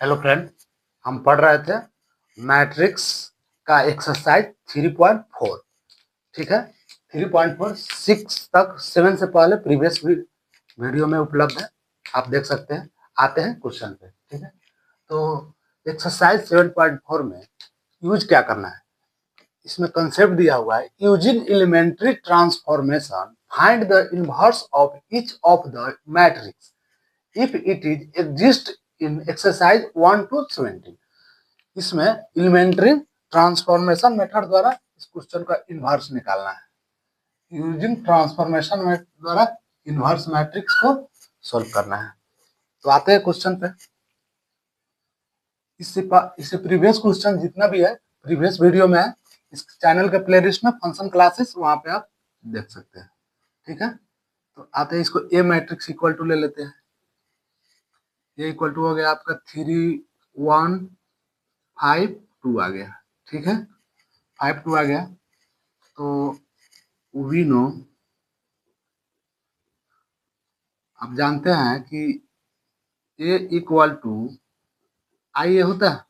Hello friend, हम पढ़ रहे थे मैट्रिक्स का एक्सरसाइज 3.4। ठीक है, 3.4 6 तक 7 से पहले प्रीवियस वीडियो में उपलब्ध है, आप देख सकते हैं। आते हैं क्वेश्चन पे। ठीक है, तो एक्सरसाइज 7.4 में यूज क्या करना है, इसमें कंसेप्ट दिया हुआ है। Using elementary transformation find the inverse of each of the matrix if it is exist in exercise 1 to 17। इसमें एलिमेंट्री ट्रांसफॉर्मेशन मेथड द्वारा इस क्वेश्चन का इनवर्स निकालना है। यूजिंग ट्रांसफॉर्मेशन द्वारा इनवर्स मैट्रिक्स को सॉल्व करना है। तो आते हैं क्वेश्चन पे। इससे प्रीवियस क्वेश्चन जितना भी है प्रीवियस वीडियो में है, इस चैनल के प्लेलिस्ट में फंक्शन क्लासेस, वहां पे आप देख सकते हैं। ठीक है, तो आते हैं इसको ए मैट्रिक्स इक्वल टू ले लेते हैं। ये इक्वल टू हो गया आपका 3 1 5 2 आ गया। ठीक है, 5 2 आ गया। तो वी नो, आप जानते हैं कि ए इक्वल टू आई ए होता है।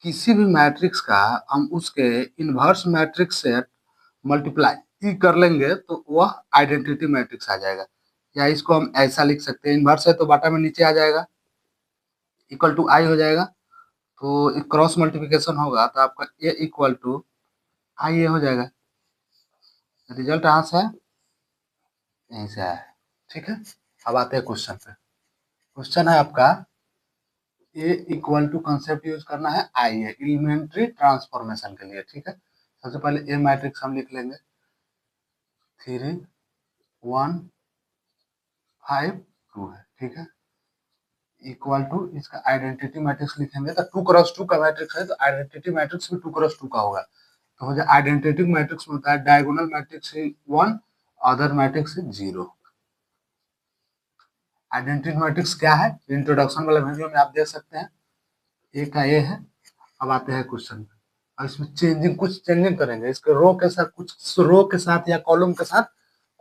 किसी भी मैट्रिक्स का हम उसके इनवर्स मैट्रिक्स से मल्टीप्लाई कर लेंगे तो वह आइडेंटिटी मैट्रिक्स आ जाएगा। या इसको हम ऐसा लिख सकते हैं, इनवर्स है तो बाटा में नीचे आ जाएगा, इक्वल टू आई हो जाएगा। तो क्रॉस मल्टीप्लिकेशन होगा तो आपका ए इक्वल टू आई ए हो जाएगा। रिजल्ट कहाँ से है, यहीं से आया है। ठीक है, अब आते हैं क्वेश्चन पे। क्वेश्चन है आपका ए इक्वल टू कंसेप्ट यूज करना है आई ए एलिमेंट्री ट्रांसफॉर्मेशन के लिए। ठीक है, सबसे पहले ए मैट्रिक्स हम लिख लेंगे 3 1 5 2 है। ठीक है, इक्वल टू इसका आइडेंटिटी मैट्रिक्स लिखेंगे तो 2x2 का मैट्रिक्स है तो आइडेंटिटी मैट्रिक्स भी 2x2 का होगा। तो हो जाए आइडेंटिटी मैट्रिक्स में होता है diagonal matrix 1, other matrix 0। Identity matrix क्या है, इंट्रोडक्शन वाले वीडियो में आप देख सकते हैं। ए का ए है। अब आते हैं क्वेश्चन पे। अब इसमें कुछ चेंजिंग करेंगे, इसके रो के साथ, कुछ रो के साथ या कॉलम के साथ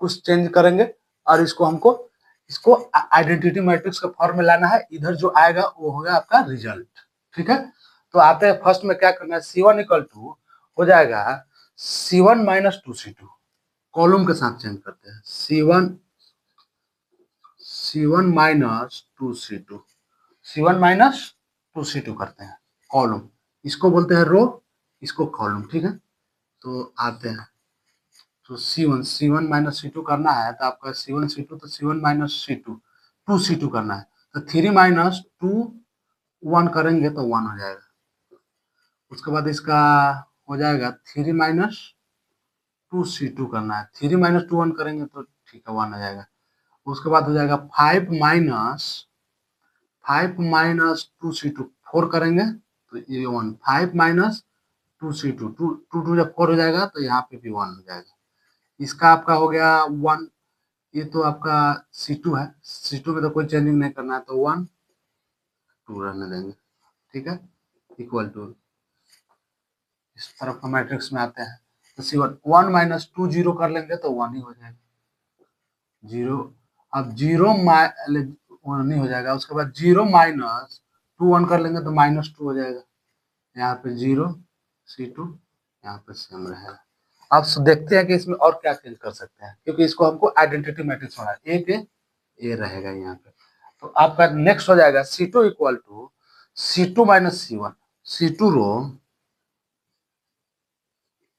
कुछ चेंज करेंगे और इसको आइडेंटिटी मैट्रिक्स का फॉर्म में लाना है। इधर जो आएगा वो होगा आपका रिजल्ट। ठीक है, तो आते हैं फर्स्ट में क्या करना है, C1 इक्वल टू हो जाएगा C1 माइनस 2C2। कॉलम के साथ चेंज करते हैं, C1 minus 2C2, C1 minus 2C2 करते हैं कॉलम। इसको बोलते हैं रो, इसको कॉलम। ठीक है, तो आते हैं तो C1 माइनस C2 करना है तो आपका C1 C2 तो C1 माइनस C2 2C2 करना है तो 3 माइनस 2 1 करेंगे तो 1 हो जाएगा। उसके बाद इसका हो जाएगा 3 माइनस 2C2 करना है, 3 माइनस 2 1 करेंगे तो ठीक है 1 हो जाएगा। उसके बाद हो जाएगा 5 माइनस 2C2 4 करेंगे तो ये 1, 5 माइनस 2C2 2 जब 4 हो जाएगा तो यहाँ पे भी 1 हो जाएगा। इसका आपका हो गया 1। ये तो आपका C2 है, C2 में तो कोई चेंजिंग नहीं करना है तो 1 2 रहने देंगे। ठीक है, इक्वल टू इस तरफ का मैट्रिक्स में आते हैं तो C1 1 माइनस 2 0 कर लेंगे तो 1 ही हो जाएगा, 0। अब 0 1 ही हो जाएगा। उसके बाद 0 माइनस 2 1 कर लेंगे तो माइनस 2 हो जाएगा। यहाँ पे 0 C2 यहाँ पे सेम रहेगा। अब देखते हैं कि इसमें और क्या चेंज कर सकते हैं, क्योंकि इसको हमको आइडेंटिटी मैट्रिक्स होना है। ए के ए रहेगा यहाँ पे। तो आपका नेक्स्ट हो जाएगा C2 equal to C2 minus C1, C2 row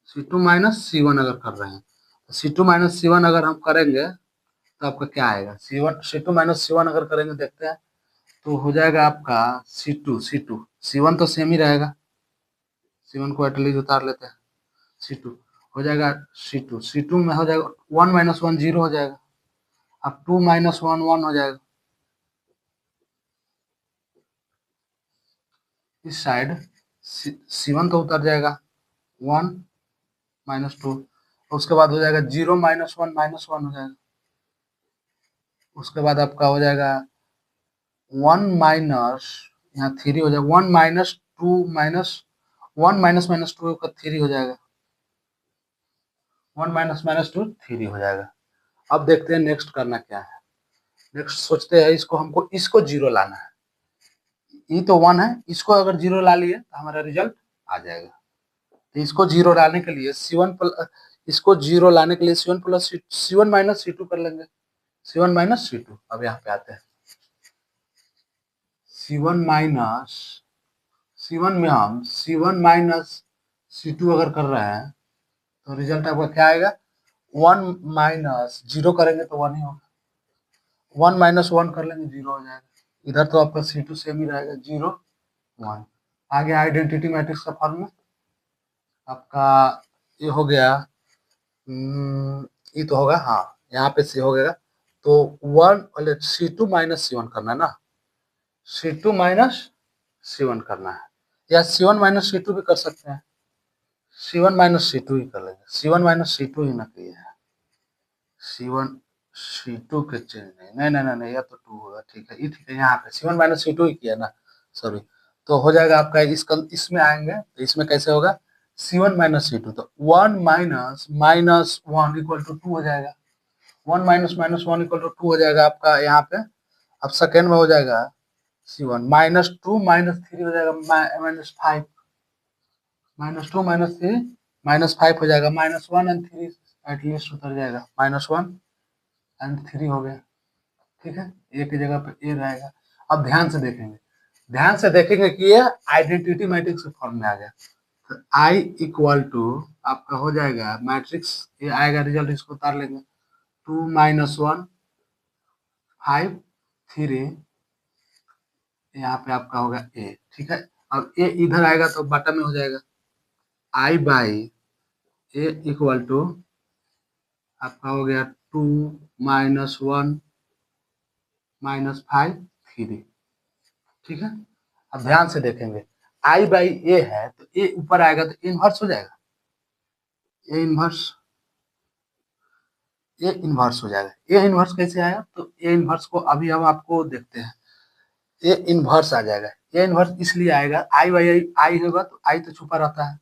C2 minus C1 अगर कर रहे हैं तो C2 माइनस C1 अगर हम करेंगे तो आपका क्या आएगा, C2 माइनस C1 अगर करेंगे देखते हैं तो हो जाएगा आपका C2 C1 तो सेम ही रहेगा, C1 को एटलीस्ट उतार लेते हैं। C2 हो जाएगा C2 में हो जाएगा 1 माइनस 1 0 हो जाएगा। अब 2 माइनस 1 1 हो जाएगा। इस साइड C1 तो उतर जाएगा 1 माइनस 2। उसके बाद हो जाएगा 0 माइनस 1 हो जाएगा। उसके बाद आपका हो जाएगा 1 माइनस, यहाँ 3 हो जाएगा, 1 माइनस 2 माइनस 1 माइनस माइनस 2 का 3 हो जाएगा, 1 माइनस माइनस 2 3 हो जाएगा। अब देखते हैं नेक्स्ट करना क्या है। नेक्स्ट सोचते हैं इसको, हमको इसको जीरो लाना है, ई तो 1 है, इसको अगर जीरो ला लिए तो हमारा रिजल्ट आ जाएगा। तो इसको जीरो लाने के लिए C1 प्लस, इसको जीरो लाने के लिए C1 plus C1 minus C2 कर लेंगे, C1 माइनस C2। अब यहाँ पे आते हैं, C1 माइनस C1 में हम C1 माइनस C2 अगर कर रहे हैं तो रिजल्ट आपका क्या आएगा, 1 माइनस जीरो करेंगे तो 1 ही होगा, 1 माइनस 1 कर लेंगे 0 हो जाएगा। इधर तो आपका C2 सेम ही रहेगा, 0 1। आगे आइडेंटिटी मैट्रिक्स का फॉर्मूला आपका ये हो गया, ये तो होगा, हाँ यहाँ पे सी हो गया, तो 1 C2 माइनस C1 करना है ना, C2 माइनस C1 करना है, या C1 माइनस C2 भी कर सकते हैं, C1 माइनस C2 ही कर लेंगे, C1 माइनस C2 ही ना किए हैं, C1 C2 के चेंज नहीं, नहीं नहीं नहीं, यह तो 2 होगा, ठीक है, ये ठीक है, यहाँ पे C1 माइनस C2 ही किया ना, सॉरी। तो हो जाएगा आपका इसमें आएंगे तो इसमें कैसे होगा, C1 माइनस C2, तो 1 माइनस माइनस 1 इक्वल टू 2 हो जाएगा, 1 माइनस माइनस 1 इक्वल टू 2 हो जाएगा आपका यहाँ पे। अब सेकेंड में हो जाएगा C1 माइनस 2 माइनस 3 हो जाएगा, माइनस 5, माइनस 2 माइनस 3 माइनस 5 हो जाएगा, माइनस 1 एंड 3 एटलीस्ट उतर जाएगा, माइनस 1 एंड 3 हो गया, ठीक है, ए की जगह पे ए रहेगा। अब ध्यान से देखेंगे कि ये आइडेंटिटी मैट्रिक्स के फॉर्म में आ गया, तो आई इक्वल टू आपका हो जाएगा मैट्रिक्स, ये आएगा रिजल्ट, इसको उतार लेंगे, 2 माइनस 1 5 3, यहाँ पे आपका होगा ए, ठीक है। अब ए इधर आएगा तो बटन में हो जाएगा, आई बाई ए इक्वल टू आपका हो गया 2 माइनस 1 माइनस 5 3, ठीक है। अब ध्यान से देखेंगे, आई बाई ए है तो ए ऊपर आएगा तो इनवर्स हो जाएगा, ए इनवर्स, ए इनवर्स हो जाएगा। ए इनवर्स कैसे आया, तो ए इनवर्स को अभी हम आपको देखते हैं, ए इनवर्स आ जाएगा। ए इनवर्स इसलिए आएगा, आई बाई आई, आई होगा तो आई तो छुपा रहता है,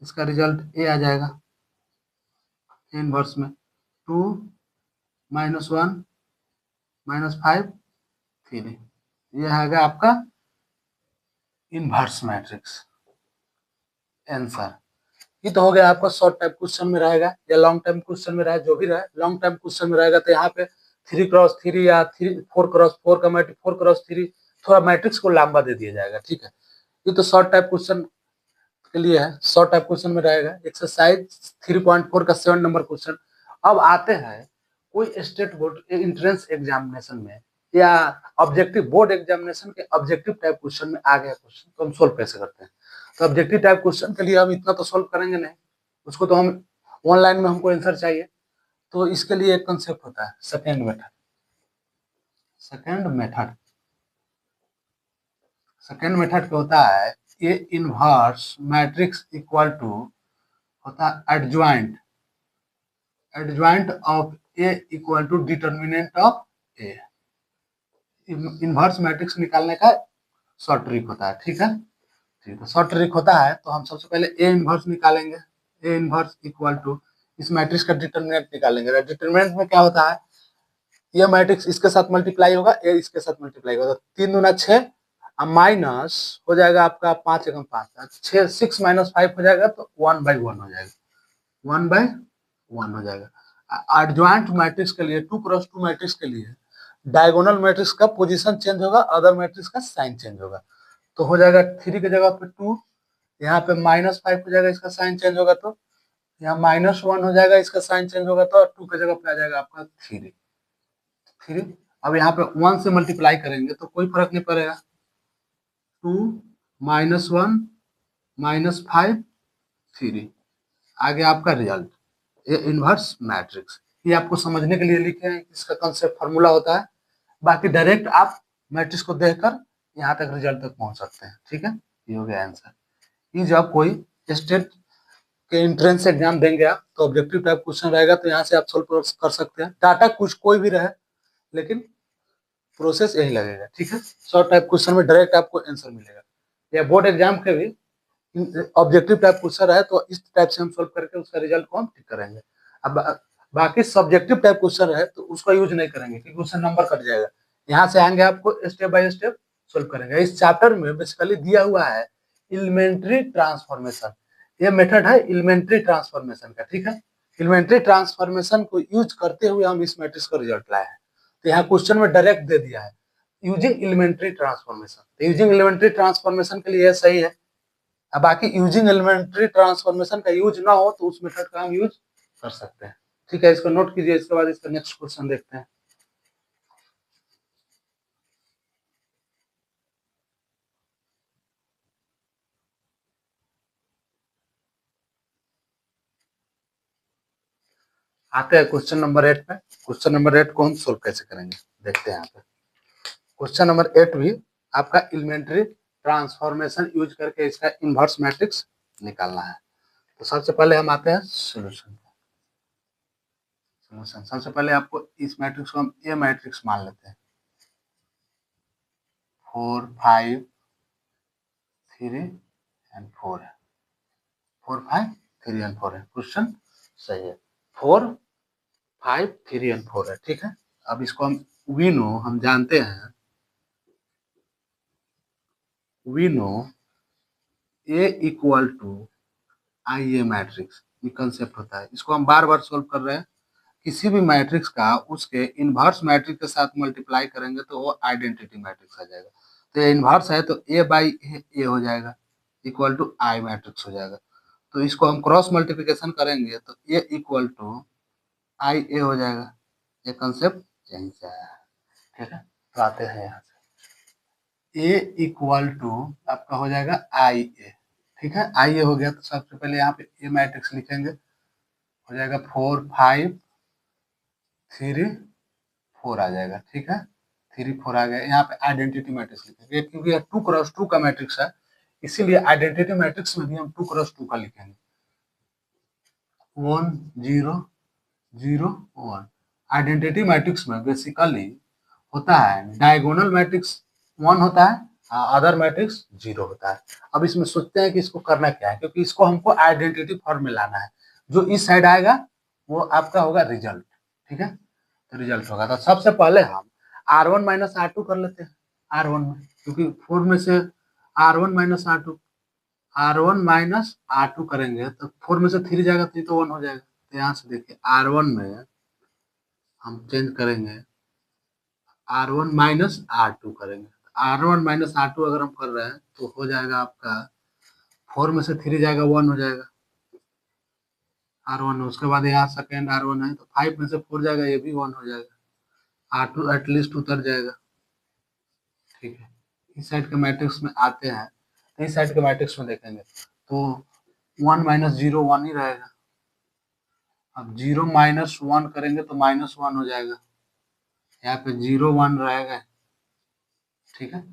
इसका रिजल्ट ए आ जाएगा, ए इनवर्स में 2 माइनस 1 माइनस 5 3, ये आएगा आपका इनवर्स मैट्रिक्स आंसर। ये तो हो गया आपका शॉर्ट टाइप क्वेश्चन में रहेगा या लॉन्ग टाइम क्वेश्चन में रहे, जो भी रहे, लॉन्ग टाइम क्वेश्चन में रहेगा तो यहाँ पे 3x3 या 4x4 का मैट्रिक्स, 4x3 थोड़ा मैट्रिक्स को लंबा दे दिया जाएगा, ठीक है। ये तो शॉर्ट टाइप क्वेश्चन के लिए है, शॉर्ट टाइप क्वेश्चन में रहेगा। एक्सरसाइज 3.4 का 7 नंबर क्वेश्चन। अब आते हैं कोई स्टेट बोर्ड एंट्रेंस एग्जामिनेशन में या ऑब्जेक्टिव बोर्ड एग्जामिनेशन के ऑब्जेक्टिव टाइप क्वेश्चन में आ गया क्वेश्चन, तो हम सोल्व कैसे करते हैं। तो ऑब्जेक्टिव टाइप क्वेश्चन के लिए हम इतना तो सोल्व करेंगे नहीं, उसको तो हम ऑनलाइन में हमको आंसर चाहिए, तो इसके लिए एक कंसेप्ट होता है second method. Second method, second method क्या होता है, A inverse matrix equal to होता है adjoint, adjoint of A equal to determinant of A. Inverse matrix निकालने का शॉर्ट ट्रिक होता है, ठीक है। ठीक है, शॉर्ट ट्रिक होता है तो हम सबसे पहले ए इनवर्स निकालेंगे, ए इनवर्स इक्वल टू इस मैट्रिक्स का डिटर्मिनेंट निकालेंगे। डिटर्मिनेंट में क्या होता है, ये मैट्रिक्स इसके साथ मल्टीप्लाई होगा, ए इसके साथ मल्टीप्लाई होगा, 3 दूना 6 माइनस हो जाएगा आपका 5 एकम 5, 6 6 माइनस 5 हो जाएगा तो 1/1 हो जाएगा, 1/1 हो जाएगा। एडजॉइंट मैट्रिक्स के लिए 2x2 मैट्रिक्स के लिए डायगोनल मैट्रिक्स का पोजीशन चेंज होगा, अदर मैट्रिक्स का साइन चेंज होगा, तो हो जाएगा 3 की जगह पे 2, यहाँ पे -5 हो जाएगा, इसका साइन चेंज होगा तो यहाँ -1 हो जाएगा, इसका साइन चेंज होगा तो 2 की जगह पे आ जाएगा आपका 3 3। अब यहाँ पे 1 से मल्टीप्लाई करेंगे तो कोई फर्क नहीं पड़ेगा, 2 -1 -5 3 आ गया आपका रिजल्ट, ये इनवर्स मैट्रिक्स। ये आपको समझने के लिए लिखे हैं, इसका कंसेप्ट फार्मूला होता है, बाकी डायरेक्ट आप मैट्रिक्स को देखकर यहाँ तक रिजल्ट तक पहुंच सकते हैं, ठीक है। ये हो गया आंसर। ये जब कोई स्टेट के एंट्रेंस एग्जाम देंगे आप तो ऑब्जेक्टिव टाइप क्वेश्चन रहेगा तो यहाँ से आप सोल्व कर सकते हैं, डाटा कुछ कोई भी रहे लेकिन प्रोसेस यही लगेगा, ठीक है। शॉर्ट टाइप क्वेश्चन में डायरेक्ट आपको आंसर मिलेगा, या बोर्ड एग्जाम के भी ऑब्जेक्टिव टाइप क्वेश्चन है तो इस टाइप से हम सोल्व करके उसका रिजल्ट को हम ठीक करेंगे। अब बाकी सब्जेक्टिव टाइप क्वेश्चन है तो उसका यूज नहीं करेंगे क्योंकि उससे नंबर कट जाएगा। यहाँ से आएंगे आपको स्टेप बाय स्टेप सोल्व करेंगे। इस चैप्टर में बेसिकली दिया हुआ है एलिमेंट्री ट्रांसफॉर्मेशन। ये मेथड है एलिमेंट्री ट्रांसफॉर्मेशन का, ठीक है। एलिमेंट्री ट्रांसफॉर्मेशन को यूज करते हुए हम इस मैट्रिक्स को रिजल्ट लाए हैं। तो यहाँ क्वेश्चन में डायरेक्ट दे दिया है यूजिंग एलिमेंट्री ट्रांसफॉर्मेशन। तो यूजिंग एलिमेंट्री ट्रांसफॉर्मेशन के लिए सही है। अब बाकी यूजिंग एलिमेंट्री ट्रांसफॉर्मेशन का यूज ना हो तो उस मेथड का हम यूज कर सकते हैं। ठीक है, इसको नोट कीजिए। इसके बाद इसका नेक्स्ट क्वेश्चन देखते हैं। आते हैं क्वेश्चन नंबर 8 पे। क्वेश्चन नंबर 8 को हम सोल्व कैसे करेंगे देखते हैं। यहाँ पे क्वेश्चन नंबर 8 भी आपका एलिमेंट्री ट्रांसफॉर्मेशन यूज करके इसका इनवर्स मैट्रिक्स निकालना है। तो सबसे पहले हम आते हैं सोल्यूशन। सबसे पहले आपको इस मैट्रिक्स को हम ए मैट्रिक्स मान लेते हैं। 4 5 3 एंड 4 है। 4 5 3 एंड 4 है। क्वेश्चन सही है। 4 5 3 एंड 4 है, ठीक है। अब इसको हम जानते हैं we know A equal to I A matrix. ये कंसेप्ट होता है। इसको हम बार बार सोल्व कर रहे हैं। किसी भी मैट्रिक्स का उसके इनवर्स मैट्रिक्स के साथ मल्टीप्लाई करेंगे तो वो आइडेंटिटी मैट्रिक्स आ जाएगा। तो ये इनवर्स है तो ए बाई ए हो जाएगा इक्वल टू आई मैट्रिक्स हो जाएगा। तो इसको हम क्रॉस मल्टीप्लिकेशन करेंगे तो ए इक्वल टू आई ए हो जाएगा। ये कंसेप्ट यहीं से आया है, ठीक है। तो आते हैं यहाँ से ए इक्वल टू आपका हो जाएगा आई ए, ठीक है। आई ए हो गया तो सबसे पहले यहाँ पे ए मैट्रिक्स लिखेंगे। हो जाएगा 4 5 3 4 आ जाएगा, ठीक है। 3 4 आ गया। यहाँ पे आइडेंटिटी मैट्रिक्स लिखेंगे क्योंकि यह 2 क्रॉस 2 का मैट्रिक्स है, इसीलिए आइडेंटिटी मैट्रिक्स में भी हम 2 क्रॉस 2 का लिखेंगे। 1 0 0 1। आइडेंटिटी मैट्रिक्स में बेसिकली होता है डायगोनल मैट्रिक्स 1 होता है, अदर मैट्रिक्स 0 होता है। अब इसमें सोचते हैं कि इसको करना क्या है, क्योंकि इसको हमको आइडेंटिटी फॉर्म में लाना है। जो इस साइड आएगा वो आपका होगा रिजल्ट, ठीक है। तो रिजल्ट होगा तो सबसे पहले हम R1 माइनस R2 कर लेते हैं। R1 में क्योंकि 4 में से R1 minus R2, R1 minus R2 करेंगे तो 4 में से 3 जाएगा तो ये तो 1 हो जाएगा। तो यहाँ से देखिए R1 में हम चेंज करेंगे R1 माइनस R2 करेंगे। R1 माइनस R2 अगर हम कर रहे हैं तो हो जाएगा आपका 4 में से 3 जाएगा 1 हो जाएगा R1 है। उसके बाद यहाँ सेकेंड R1 है तो 5 में से 4 जाएगा ये भी 1 हो जाएगा। R2 एटलीस्ट उतर जाएगा, ठीक है। इस साइड के मैट्रिक्स में आते हैं तो इस साइड के मैट्रिक्स में देखेंगे तो 1 माइनस 0 1 ही रहेगा। अब 0 माइनस 1 करेंगे तो माइनस 1 हो जाएगा। यहाँ पे 0 1 रहेगा, ठीक है।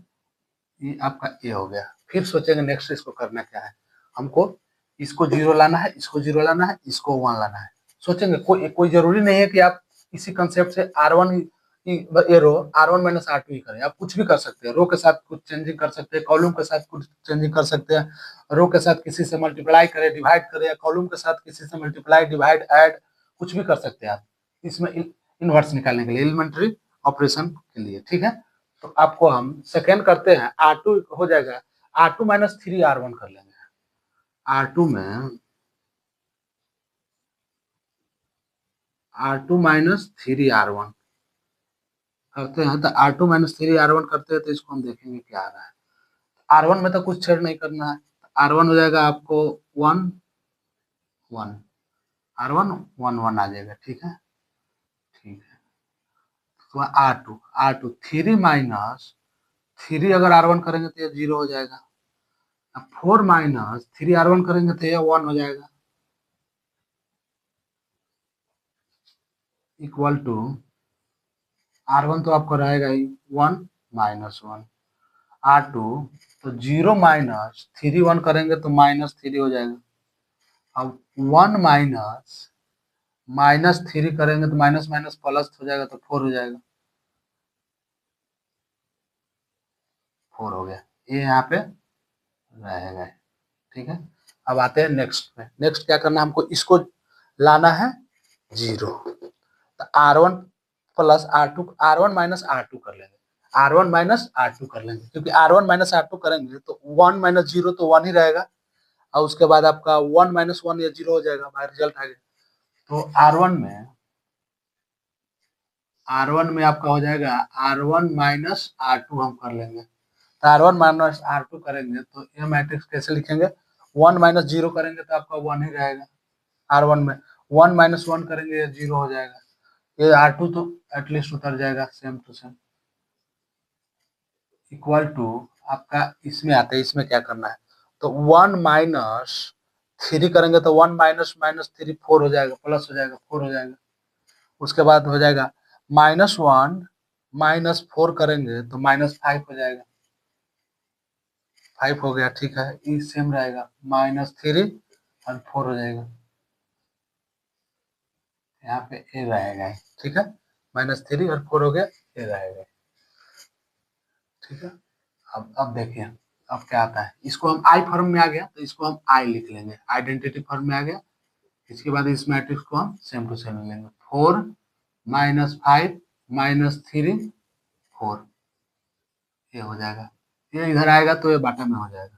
ये आपका ए हो गया। फिर सोचेंगे नेक्स्ट इसको करना क्या है। हमको इसको 0 लाना है, इसको 0 लाना है, इसको 1 लाना है। सोचेंगे कोई कोई जरूरी नहीं है कि आप इसी कंसेप्ट से R1 ये रो R1 माइनस R2 ही करें। आप कुछ भी कर सकते हैं। रो के साथ कुछ चेंजिंग कर सकते हैं, कॉलम के साथ कुछ चेंजिंग कर सकते हैं। रो के साथ किसी से मल्टीप्लाई करें डिवाइड करें, या कॉलम के साथ किसी से मल्टीप्लाई डिवाइड ऐड कुछ भी कर सकते हैं आप इसमें इनवर्स निकालने के लिए, एलिमेंट्री ऑपरेशन के लिए, ठीक है। तो आपको हम सेकेंड करते हैं R2 हो जाएगा R2 माइनस 3R1 कर लेंगे। R2 में R2 माइनस 3R1 करते हैं तो R2 माइनस 3R1 करते हैं तो इसको हम देखेंगे क्या आ रहा है। R1 में तो कुछ छेड़ नहीं करना है। R1 हो जाएगा आपको 1 1, R1 1 1 आ जाएगा, ठीक है। ठीक है तो R2 3 माइनस 3 अगर R1 करेंगे तो ये 0 हो जाएगा। अब 4 माइनस 3R1 करेंगे तो ये 1 हो जाएगा इक्वल टू R1 तो आपको रहेगा ही 1 माइनस 1। R2 तो 0 माइनस 3 1 करेंगे तो माइनस 3 हो जाएगा। अब 1 माइनस माइनस 3 करेंगे तो माइनस माइनस प्लस हो जाएगा तो 4 हो जाएगा। 4 हो गया, ये यहाँ पे रहेगा, ठीक है। अब आते हैं नेक्स्ट पे। नेक्स्ट क्या करना है हमको, इसको लाना है जीरो। तो R1 plus R2, R1 minus R2 कर लेंगे, R1 माइनस R2 कर लेंगे, क्योंकि R1 माइनस R2 करेंगे तो 1 माइनस जीरो तो 1 ही रहेगा, और उसके बाद आपका 1 माइनस 1 ये जीरो हो जाएगा, हमारा रिजल्ट आ गया। तो R1 में आपका हो जाएगा R1 माइनस R2 हम कर लेंगे। तो R1 माइनस R2 करेंगे तो ये मैट्रिक्स कैसे लिखेंगे, 1 माइनस जीरो करेंगे तो आपका 1 ही रहेगा, R1 में 1 माइनस 1 करेंगे ये जीरो हो जाएगा, ये R2 तो एटलीस्ट उतर जाएगा same to same. Equal to आपका इसमें आता है, इसमें क्या करना है, तो 1 माइनस 3 करेंगे तो 1 माइनस माइनस 3 4 हो जाएगा, प्लस हो जाएगा 4 हो जाएगा। उसके बाद हो जाएगा -1 माइनस 4 करेंगे तो -5 हो जाएगा, 5 हो गया, ठीक है, ये सेम रहेगा, -3 और 4 हो जाएगा, यहाँ पे ए रहेगा, ठीक है, -3 और 4 हो गया, ए रहेगा, ठीक है। अब देखिए अब क्या आता है, इसको हम आई फॉर्म में आ गया तो इसको हम आई लिख लेंगे, आइडेंटिटी फॉर्म में आ गया। इसके बाद इस मैट्रिक्स को हम सेम टू सेम लेंगे, 4 -5 -3 4, ये हो जाएगा, ये इधर आएगा तो ये बाटा में हो जाएगा,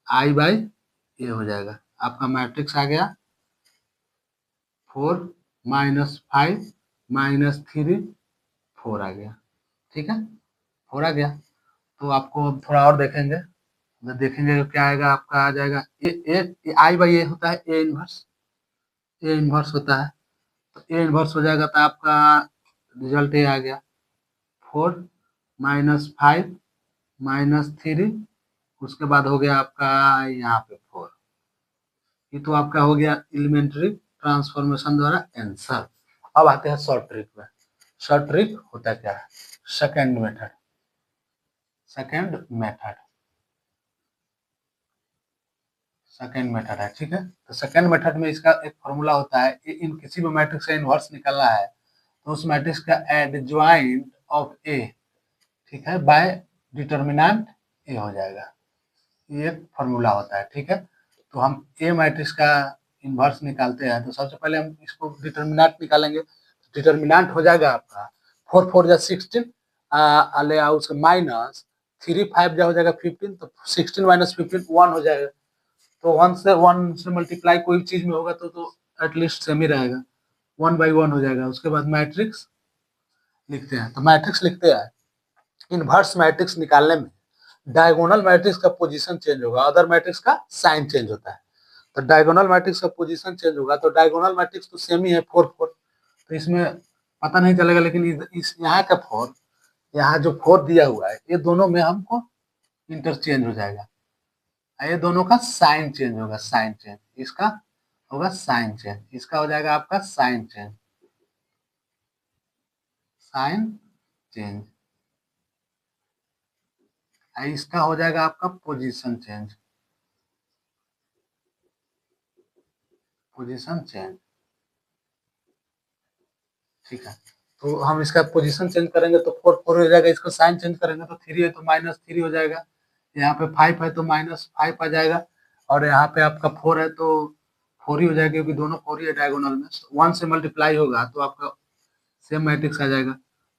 आई बाई ये हो जाएगा, आपका मैट्रिक्स आ गया 4 -5 -3 4 आ गया, ठीक है, 4 आ गया। तो आपको अब थोड़ा और देखेंगे, जब देखेंगे तो क्या आएगा, आपका आ जाएगा ए आई बाई ए होता है ए इनवर्स, ए इनवर्स होता है, तो ए इनवर्स हो जाएगा तो आपका रिजल्ट ये आ गया 4 -5 -3, उसके बाद हो गया आपका यहाँ पे 4, ये तो आपका हो गया एलिमेंट्री ट्रांसफॉर्मेशन द्वारा आंसर। अब आते हैं शॉर्ट ट्रिक में। शॉर्ट ट्रिक होता क्या है, second method, second method, second method है, ठीक है। तो सेकेंड मेथड में इसका एक फॉर्मूला होता है, इन किसी भी मैट्रिक्स का इनवर्स निकालना है तो उस मैट्रिक्स का एडजॉइंट ऑफ ए, ठीक है, बाय डिटर्मिनेंट ए हो जाएगा, ये एक फॉर्मूला होता है, ठीक है। तो हम ए मैट्रिक्स का इनवर्स निकालते हैं तो सबसे पहले हम इसको डिटर्मिनेंट निकालेंगे, डिटर्मिनेंट हो जाएगा आपका 4 4 जा 16 ले आओ उसका माइनस 3 5 जा हो जाएगा 15, तो 16 माइनस 15 1 हो जाएगा, तो 1 से मल्टीप्लाई कोई चीज में होगा तो एटलीस्ट सेम ही रहेगा, 1 बाई 1 हो जाएगा। उसके बाद मैट्रिक्स लिखते हैं, तो मैट्रिक्स लिखते हैं, इनवर्स मैट्रिक्स निकालने में डायगोनल मैट्रिक्स का पोजीशन चेंज होगा, अदर मैट्रिक्स का साइन चेंज होता है, तो डायगोनल मैट्रिक्स का पोजीशन चेंज होगा, तो डायगोनल मैट्रिक्स तो सेम ही है 4 4, तो इसमें पता नहीं चलेगा, लेकिन इस यहाँ का 4, यहाँ जो 4 दिया हुआ है ये दोनों में हमको इंटरचेंज हो जाएगा, ये दोनों का साइन चेंज होगा, साइन चेंज, इसका होगा साइन चेंज, इसका हो जाएगा आपका साइन चेंज, साइन चेंज, इसका हो जाएगा आपका पोजीशन चेंज, पोजीशन चेंज, ठीक है। तो हम इसका पोजीशन चेंज करेंगे तो 4 4 हो जाएगा, इसका साइन चेंज करेंगे तो 3 है तो -3 हो जाएगा, यहाँ पे 5 है तो -5 आ जाएगा, और यहाँ पे आपका 4 है तो 4 ही हो जाएगा, क्योंकि दोनों 4 ही है डायगोनल में, 1 से मल्टीप्लाई होगा तो आपका सेम मैट्रिक्स आ जाएगा,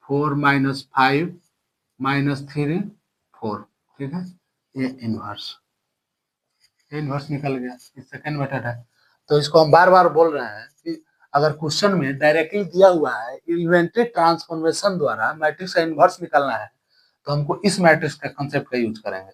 4 -5 -3 4, ठीक है, ये इनवर्स, ये इनवर्स निकल गया, ये सेकंड मेथड है। तो इसको हम बार बार बोल रहे हैं कि अगर क्वेश्चन में डायरेक्टली दिया हुआ है इन्वेंटरी ट्रांसफॉर्मेशन द्वारा मैट्रिक्स का इनवर्स निकालना है तो हमको इस मैट्रिक्स का कंसेप्ट का यूज करेंगे,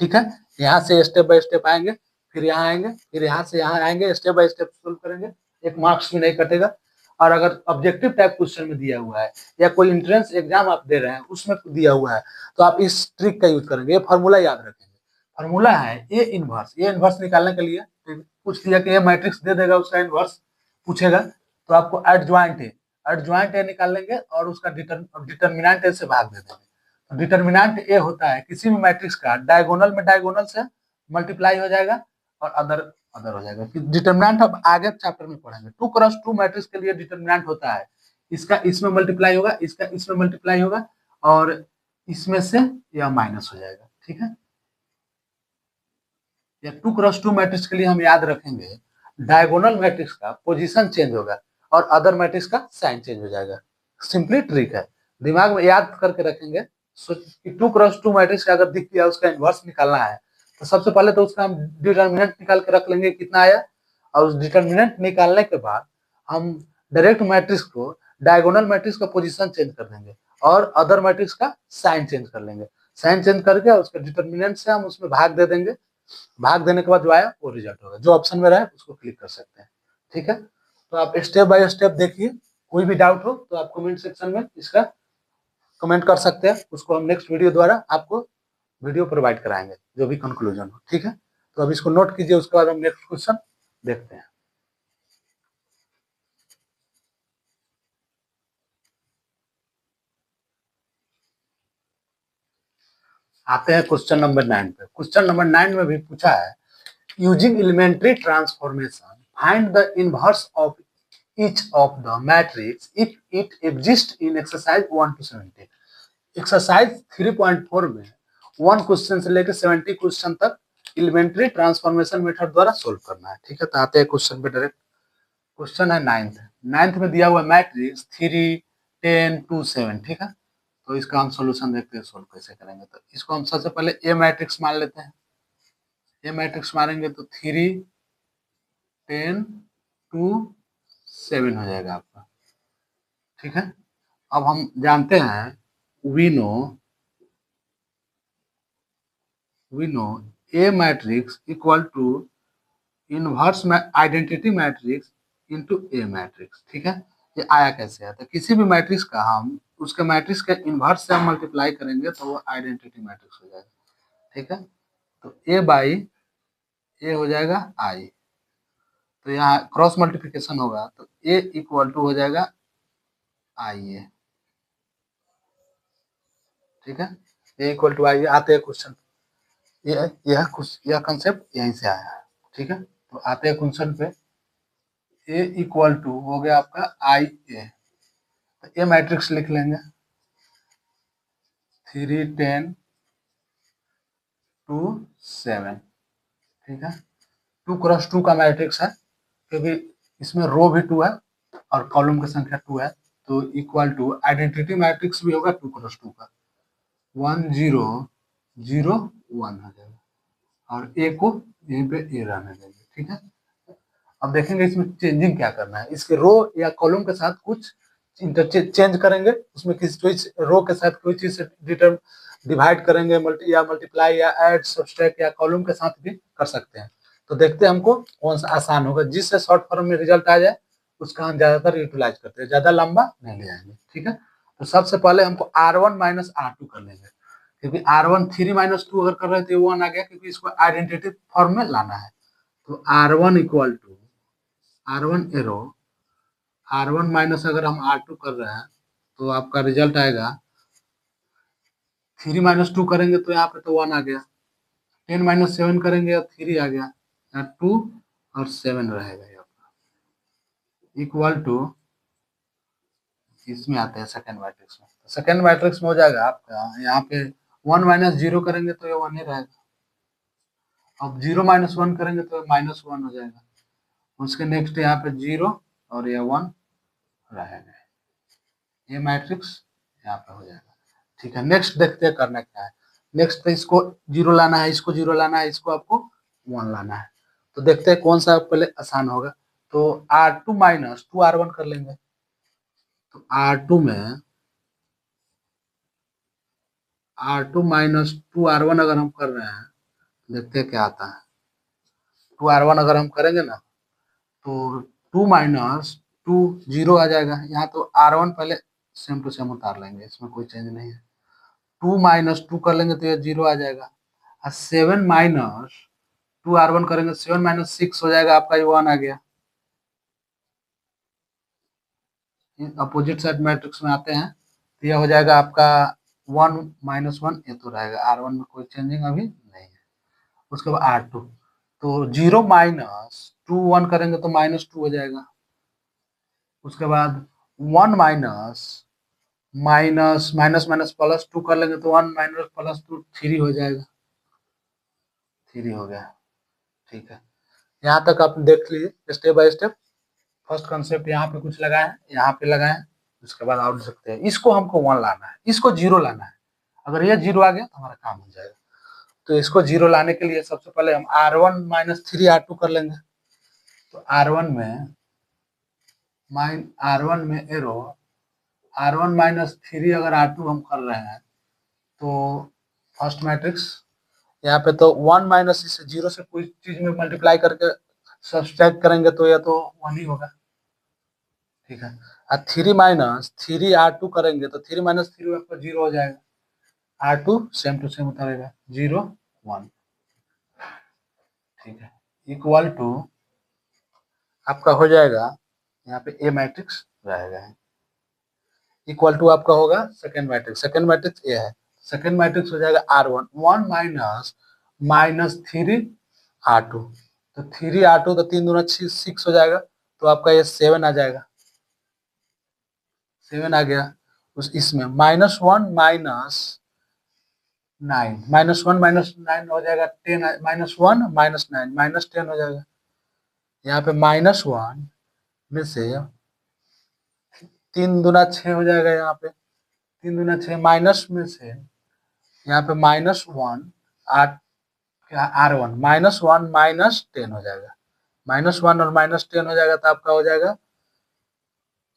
ठीक है। यहाँ से स्टेप बाय स्टेप आएंगे, फिर यहाँ आएंगे, फिर यहाँ से यहाँ आएंगे, स्टेप बाय स्टेप सोल्व करेंगे, एक मार्क्स भी नहीं कटेगा। और अगर ऑब्जेक्टिव टाइप क्वेश्चन में दिया हुआ है या कोई इंट्रेंस एग्जाम आप दे रहे हैं उसमें दिया हुआ है तो आप इस ट्रिक का यूज करेंगे, ये फॉर्मूला याद रखेंगे, फॉर्मूला है ए इनवर्स, ए इनवर्स निकालने के लिए पूछ दिया कि ये मैट्रिक्स दे देगा, उसका इनवर्स पूछेगा तो आपको एडजॉइंट है, एडजॉइंट ए निकाल लेंगे और उसका डिटर्मिनेंट ए से भाग दे देंगे, तो डिटर्मिनेंट ए होता है किसी भी मैट्रिक्स का डायगोनल में डायगोनल से मल्टीप्लाई हो जाएगा और अदर अदर हो जाएगा, फिर डिटर्मिनेंट अब आगे चैप्टर में पढ़ेंगे, 2x2 मैट्रिक्स के लिए डिटर्मिनेंट होता है, इसका इसमें मल्टीप्लाई होगा, इसका इसमें मल्टीप्लाई होगा और इसमें से यह माइनस हो जाएगा, ठीक है। या 2x2 मैट्रिक्स के लिए हम याद रखेंगे डायगोनल मैट्रिक्स का पोजीशन चेंज होगा, और अदर मैट्रिक्स का साइन चेंज हो जाएगा। सिंपली ट्रिक है, दिमाग में याद करके रखेंगे। कि 2x2 मैट्रिक्स का अगर दिख गया उसका इनवर्स निकालना है तो सबसे पहले तो उसका हम डिटर्मिनेंट निकाल के रख लेंगे कितना आया, और उस डिटर्मिनेंट निकालने के बाद हम डायरेक्ट मैट्रिक्स को डायगोनल मैट्रिक्स का पोजीशन चेंज कर देंगे और अदर मैट्रिक्स का साइन चेंज कर लेंगे। साइन चेंज करके उसके डिटर्मिनेंट से हम उसमें भाग दे देंगे। भाग देने के बाद जो आया वो रिजल्ट होगा, जो ऑप्शन में रहे उसको क्लिक कर सकते हैं। ठीक है, तो आप स्टेप बाय स्टेप देखिए। कोई भी डाउट हो तो आप कमेंट सेक्शन में इसका कमेंट कर सकते हैं, उसको हम नेक्स्ट वीडियो द्वारा आपको वीडियो प्रोवाइड कराएंगे जो भी कंक्लूजन हो। ठीक है, तो अब इसको नोट कीजिए, उसके बाद हम नेक्स्ट क्वेश्चन देखते हैं। आते हैं क्वेश्चन नंबर 9 पे। क्वेश्चन नंबर 9 में भी पूछा है, using elementary transformation find the inverse of each of the matrix if it exists in exercise 1 to 17। Exercise 3.4 में 1 क्वेश्चन से लेकर 70 क्वेश्चन तक एलिमेंट्री ट्रांसफॉर्मेशन मेथड द्वारा सोल्व करना है। ठीक है, तो आते हैं क्वेश्चन पे डायरेक्ट। क्वेश्चन है 9th में दिया हुआ मैट्रिक्स 3 10 2 7। ठीक है, तो इसका हम सोल्यूशन देखते हैं सोल्व कैसे करेंगे। तो इसको हम सबसे पहले ए मैट्रिक्स मान लेते हैं। ए मैट्रिक्स मारेंगे तो 3 10 2 7 हो जाएगा आपका। ठीक है, अब हम जानते हैं we know A matrix equal to inverse में आइडेंटिटी मैट्रिक्स इनटू ए मैट्रिक्स। ठीक है, ये आया कैसे है, तो किसी भी मैट्रिक्स का हम उसके मैट्रिक्स के इनवर्स से हम मल्टीप्लाई करेंगे तो वो आइडेंटिटी मैट्रिक्स हो जाएगा। ठीक है, तो ए बाई ए हो जाएगा आई, तो यहाँ क्रॉस मल्टीप्लिकेशन होगा तो ए इक्वल टू हो जाएगा आई ए। ठीक है, ए इक्वल टू आई ए। आते हैं क्वेश्चन, यह कंसेप्ट यहीं से आया है। ठीक है, तो आते हैं क्वेश्चन पे। ए इक्वल टू हो गया आपका आई ए, तो ए मैट्रिक्स लिख लेंगे 3 10 2 7। ठीक है, 2x2 का मैट्रिक्स है क्योंकि इसमें रो भी 2 है और कॉलम की संख्या 2 है, तो इक्वल टू आइडेंटिटी मैट्रिक्स भी होगा 2x2 का 1 0 0 1 हो जाएगा, और ए को यहीं पे ए रहने देंगे। ठीक है, अब देखेंगे इसमें चेंजिंग क्या करना है। इसके रो या कॉलम के साथ कुछ इंटरचेंज करेंगे, उसमें किसी चीज रो के साथ कोई चीज से डिवाइड करेंगे, मल्टीप्लाई या ऐड सब्सट्रैक्ट या कॉलम के साथ भी कर सकते हैं। तो देखते हैं हमको कौन सा आसान होगा, जिससे शॉर्ट फॉर्म में रिजल्ट आ जाए उसका हम ज्यादातर यूटिलाइज करते हैं, ज्यादा लंबा नहीं ले जाएंगे। ठीक है, तो सबसे पहले हमको R1 माइनस R2 कर लेंगे, क्योंकि R1 3 माइनस 2 अगर कर रहे थे 1 आ गया, क्योंकि इसको आइडेंटिटी फॉर्म में लाना है। तो R1 equal to R1 arrow R1 minus अगर हम R2 कर रहे हैं तो आपका रिजल्ट आएगा 3 माइनस 2 करेंगे तो यहाँ पे तो 1 आ गया, 10 माइनस 7 करेंगे तो 3 आ गया, यहाँ 2 और 7 रहेगा ये आपका, इक्वल टू इसमें आते हैं सेकंड मैट्रिक्स में। तो सेकंड मैट्रिक्स में हो जाएगा आपका यहाँ पे 1 माइनस 0 करेंगे तो ये 1 ही रहेगा, अब 0 माइनस 1 करेंगे तो माइनस 1 हो जाएगा, उसके नेक्स्ट यहाँ पे 0 और ये 1 रहेगा, ये मैट्रिक्स यहाँ पे हो जाएगा। ठीक है, नेक्स्ट देखते हैं करना क्या है। नेक्स्ट पे इसको 0 लाना है, इसको 0 लाना है, इसको आपको 1 लाना है। तो देखते हैं कौन सा पहले आसान होगा। तो R2 माइनस 2R1 कर लेंगे, तो R2 में R2 माइनस 2R1 अगर हम कर रहे हैं, देखते हैं क्या आता है। 2R1 अगर हम करेंगे ना तो 2 माइनस 2 0 आ जाएगा, यहाँ तो R1 पहले सेम टू सेम उतार लेंगे, इसमें कोई चेंज नहीं है। 2 माइनस 2 कर लेंगे तो ये 0 आ जाएगा, और 7 माइनस 2R1 करेंगे 7 माइनस 6 हो जाएगा आपका, ये 1 आ गया। अपोजिट साइड मैट्रिक्स में आते हैं तो यह हो जाएगा आपका 1 माइनस 1, ये तो रहेगा R1 में कोई चेंजिंग अभी नहीं है। उसके बाद R2, तो 0 माइनस 2 1 करेंगे तो माइनस 2 हो जाएगा। उसके बाद 1 minus minus minus minus plus 2 कर लेंगे तो 1 माइनस प्लस 2 3 हो जाएगा, 3 हो गया। ठीक है, यहाँ तक आप देख लीजिए step by step. First concept यहाँ पे कुछ लगाए, यहाँ पे लगाए, उसके बाद आउट सकते हैं। इसको हमको 1 लाना है, इसको 0 लाना है। अगर ये 0 आ गया तो हमारा काम हो जाएगा। तो इसको 0 लाने के लिए सबसे पहले हम R1 माइनस 3R2 कर लेंगे। तो R1 में एरो R1 माइनस 3 अगर R2 हम कर रहे हैं तो फर्स्ट मैट्रिक्स यहाँ पे तो 1 माइनस इसे 0 से कोई चीज में मल्टीप्लाई करके सब्सट्रैक्ट करेंगे तो यह तो 1 ही होगा, ठीक है। और 3 माइनस 3R2 करेंगे तो 3 माइनस 3 आपका 0 हो जाएगा। R2 सेम टू सेम उतारेगा 0 1, ठीक है, इक्वल टू आपका हो जाएगा यहाँ पे ए मैट्रिक्स रहेगा, इक्वल टू आपका होगा सेकेंड मैट्रिक्स ए है। सेकेंड मैट्रिक्स हो जाएगा R1 1 माइनस माइनस 3R2, तो 3R2 तो 3 दूना 6 हो जाएगा, तो आपका ये 7 आ जाएगा, 7 आ गया। उस इसमें -1 माइनस 9, -1 माइनस 9 हो जाएगा 10, -1 माइनस 9 माइनस 10 हो जाएगा। यहाँ पे -1 में से 3 दूना 6 हो जाएगा, यहाँ पे 3 दूना 6 माइनस में से यहाँ पे -1 R1 -1 माइनस 10 हो जाएगा, -1 और -10 हो जाएगा तो आपका हो जाएगा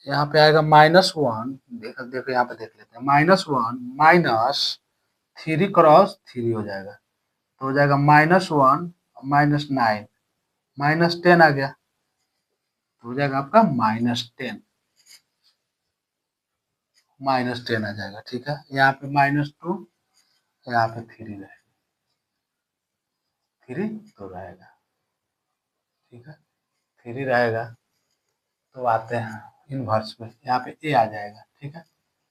यहाँ पे आएगा -1, देखो देखो यहाँ पे देख लेते हैं, -1 माइनस 3 × 3 हो जाएगा, तो हो जाएगा -1 -9 -10 आ गया, तो हो जाएगा आपका -10 आ जाएगा, ठीक है। यहाँ पे -2, यहाँ पे 3 रहेगा, 3 तो रहेगा, ठीक है, 3 रहेगा। तो आते हैं इनवर्स पे, यहाँ पे ए आ जाएगा, ठीक है,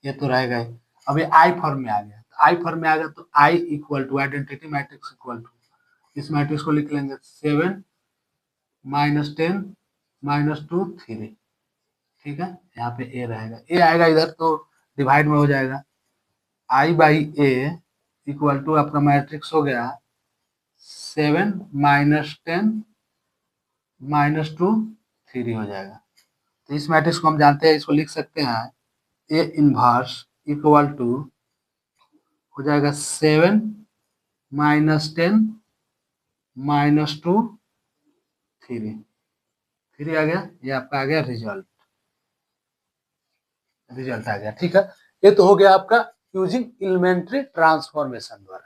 ये तो रहेगा ही। अब ये आई फॉर्म में आ गया, तो आई फॉर्म में आ गया तो I equal to identity matrix equal to, इस मैट्रिक्स को लिख लेंगे 7 -10 -2 3, ठीक है। यहाँ पे ए रहेगा, ए आएगा इधर तो डिवाइड में हो जाएगा, आई बाई ए इक्वल टू आपका मैट्रिक्स हो गया 7 -10 -2 3 हो जाएगा। तो इस मैट्रिक्स को हम जानते हैं, इसको लिख सकते हैं ए इनवर्स इक्वल टू हो जाएगा 7 -10 -2 3 आ गया, ये आपका आ गया रिजल्ट आ गया, ठीक है। ये तो हो गया आपका यूजिंग एलिमेंट्री ट्रांसफॉर्मेशन द्वारा।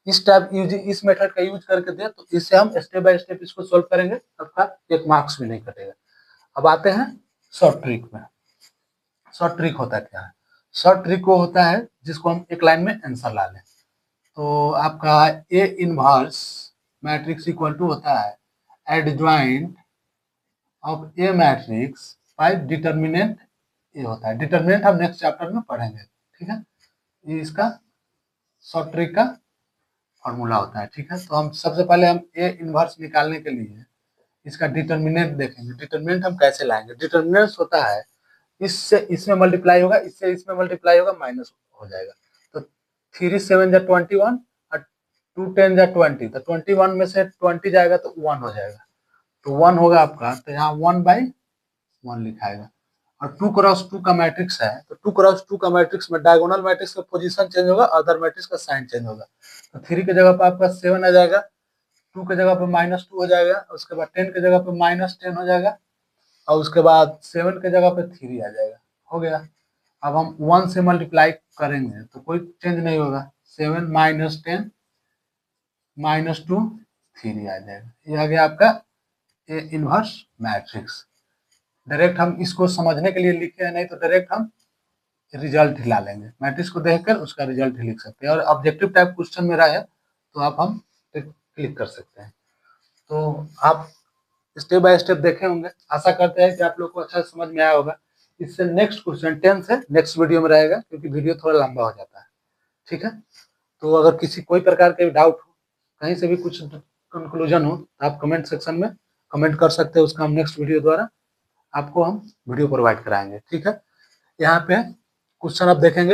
इस मेथड का यूज करके दे तो इससे हम स्टेप बाय स्टेप इसको सोल्व करेंगे, आपका 1 मार्क्स भी नहीं कटेगा। अब आते हैं शॉर्ट ट्रिक में। शॉर्ट ट्रिक होता क्या है? शॉर्ट ट्रिक वो होता है जिसको हम एक लाइन में आंसर ला लें। तो आपका A inverse matrix equal to होता है adjoint of A matrix by determinant A होता है। डिटर्मिनेंट हम नेक्स्ट चैप्टर में पढ़ेंगे, ठीक है। ये इसका शॉर्ट ट्रिक का फॉर्मूला होता है, ठीक है। तो हम सबसे पहले हम ए इनवर्स निकालने के लिए इसका डिटर्मिनेंट देखेंगे। डिटर्मिनेंट हम कैसे लाएंगे? डिटर्मिनेंट होता है इससे इसमें मल्टीप्लाई होगा, इससे इसमें मल्टीप्लाई होगा, माइनस हो जाएगा। तो 3 7 जा 21 और 2 10 जा 20, तो 21 में से 20 जाएगा तो 1 हो जाएगा, तो 1 होगा आपका, तो यहाँ 1/1 लिखाएगा। और 2 × 2 का मैट्रिक्स है, तो 2 × 2 का मैट्रिक्स में डायगोनल मैट्रिक्स का पोजीशन चेंज होगा, अदर मैट्रिक्स का साइन चेंज होगा। तो 3 की जगह पर आपका 7 आ जाएगा, 2 की जगह पर -2 हो जाएगा, उसके बाद 10 की जगह पर -10 हो जाएगा, और उसके बाद 7 की जगह पे 3 आ जाएगा, हो गया। अब हम 1 से मल्टीप्लाई करेंगे तो कोई चेंज नहीं होगा, 7 -10 -2 3 आ जाएगा। ये आ गया आपका ए इनवर्स मैट्रिक्स। डायरेक्ट हम इसको समझने के लिए लिखे हैं, नहीं तो डायरेक्ट हम रिजल्ट ही ला लेंगे, मैट्रिक्स को देखकर उसका रिजल्ट ही लिख सकते हैं। और ऑब्जेक्टिव टाइप क्वेश्चन मेरा है तो आप हम क्लिक कर सकते हैं। तो आप स्टेप बाय स्टेप देखे होंगे, आशा करते हैं कि आप लोग को अच्छा समझ में आया होगा। इससे नेक्स्ट क्वेश्चन 10 से नेक्स्ट वीडियो में रहेगा, क्योंकि वीडियो थोड़ा लंबा हो जाता है, ठीक है। तो अगर किसी कोई प्रकार के डाउट हो, कहीं से भी कुछ कंक्लूजन हो, तो आप कमेंट सेक्शन में कमेंट कर सकते हैं, उसका हम नेक्स्ट वीडियो द्वारा आपको हम वीडियो प्रोवाइड कराएंगे, ठीक है। यहाँ पे क्वेश्चन आप देखेंगे,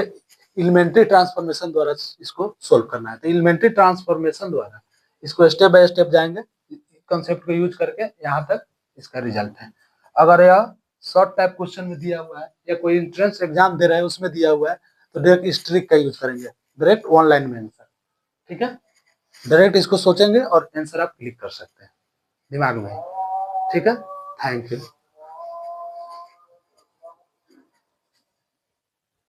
एलिमेंट्री ट्रांसफॉर्मेशन द्वारा इसको सोल्व करना है। तो एलिमेंट्री ट्रांसफॉर्मेशन द्वारा इसको स्टेप बाय स्टेप जाएंगे, कंसेप्ट को यूज करके यहाँ तक इसका रिजल्ट है। अगर यह शॉर्ट टाइप क्वेश्चन में दिया हुआ है या कोई एंट्रेंस एग्जाम दे रहे हैं उसमें दिया हुआ है तो डायरेक्ट इस ट्रिक का यूज करेंगे, डायरेक्ट वन लाइन में आंसर। ठीक है, डायरेक्ट इसको सोचेंगे और आंसर आप क्लिक कर सकते हैं दिमाग में। ठीक है, थैंक यू।